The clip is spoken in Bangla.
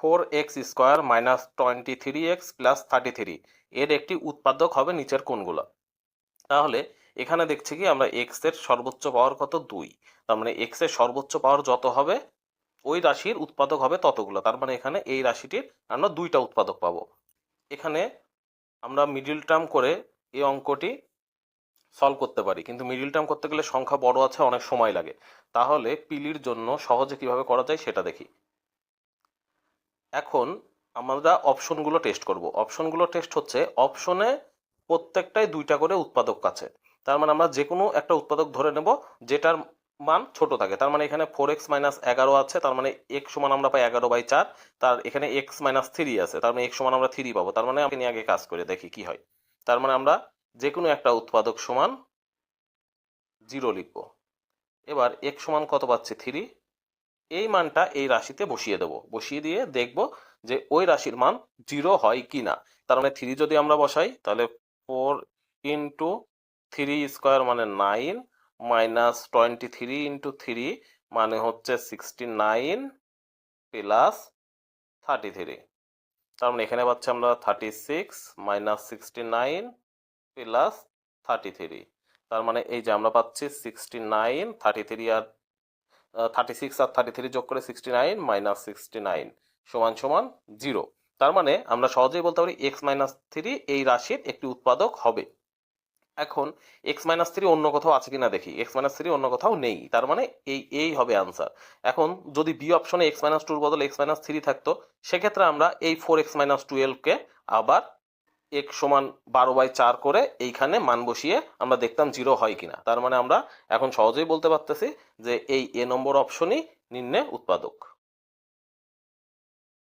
4x² মাইনাস 23x প্লাস 33 এর একটি উৎপাদক হবে নিচের কোনগুলো। তাহলে এখানে দেখছি কি আমরা x এর সর্বোচ্চ পাওয়ার কত 2, তার মানে x এর সর্বোচ্চ পাওয়ার যত হবে ওই রাশির উৎপাদক হবে ততগুলো। তার মানে এখানে এই রাশিটির আমরা দুইটা উৎপাদক পাবো। এখানে আমরা মিডিল টার্ম করে এই অঙ্কটি সলভ করতে পারি, কিন্তু মিডিল টার্ম করতে গেলে সংখ্যা বড় আছে, অনেক সময় লাগে। তাহলে পিলির জন্য সহজে কিভাবে করা যায় সেটা দেখি। এখন আমরা অপশনগুলো টেস্ট করব। অপশনগুলো টেস্ট হচ্ছে অপশনে প্রত্যেকটাই দুইটা করে উৎপাদক আছে। তার মানে আমরা যে কোনো একটা উৎপাদক ধরে নেব যেটার মান ছোট থাকে। তার মানে এখানে 4x মাইনাস 11 আছে, তার মানে x সমান আমরা পাই 11/4। তার এখানে x মাইনাস 3 আছে, তার মানে x সমান আমরা 3 পাবো। তার মানে আমি নিয়ে আগে কাজ করে দেখি কি হয়। তার মানে আমরা যে কোনো একটা উৎপাদক সমান 0 লিখব। এবার x সমান কত পাচ্ছি 3, এই মানটা এই রাশিতে বসিয়ে দেব। বসিয়ে দিয়ে দেখব যে ওই রাশির মান 0 হয় কি না। তার মানে 3 যদি আমরা বসাই তাহলে 4 ইন্টু 3² মানে 9 মাইনাস 23 ইন্টু 3 মানে হচ্ছে 69 প্লাস 33। তার মানে এখানে পাচ্ছি আমরা 36 মাইনাস 69 প্লাস 33। তার মানে এই যে আমরা পাচ্ছি 69, 33 আর 36 আর 33 যোগ করে 69 মাইনাস 69 সমান সমান 0। তার মানে আমরা সহজেই বলতে পারি x মাইনাস 3 এই রাশির একটি উৎপাদক হবে। এখন x মাইনাস 3 অন্য কোথাও আছে কিনা দেখি। x মাইনাস 3 অন্য কোথাও নেই, তার মানে এই হবে আনসার। এখন যদি বি অপশনে x মাইনাস 2 এর বদলে x মাইনাস 3 থাকতো, সেক্ষেত্রে আমরা এই 4x মাইনাস 12 কে আবার x সমান 12/4 করে এইখানে মান বসিয়ে আমরা দেখতাম 0 হয় কিনা। তার মানে আমরা এখন সহজেই বলতে পারতেছি যে এই এ নম্বর অপশনই নিম্নে উৎপাদক।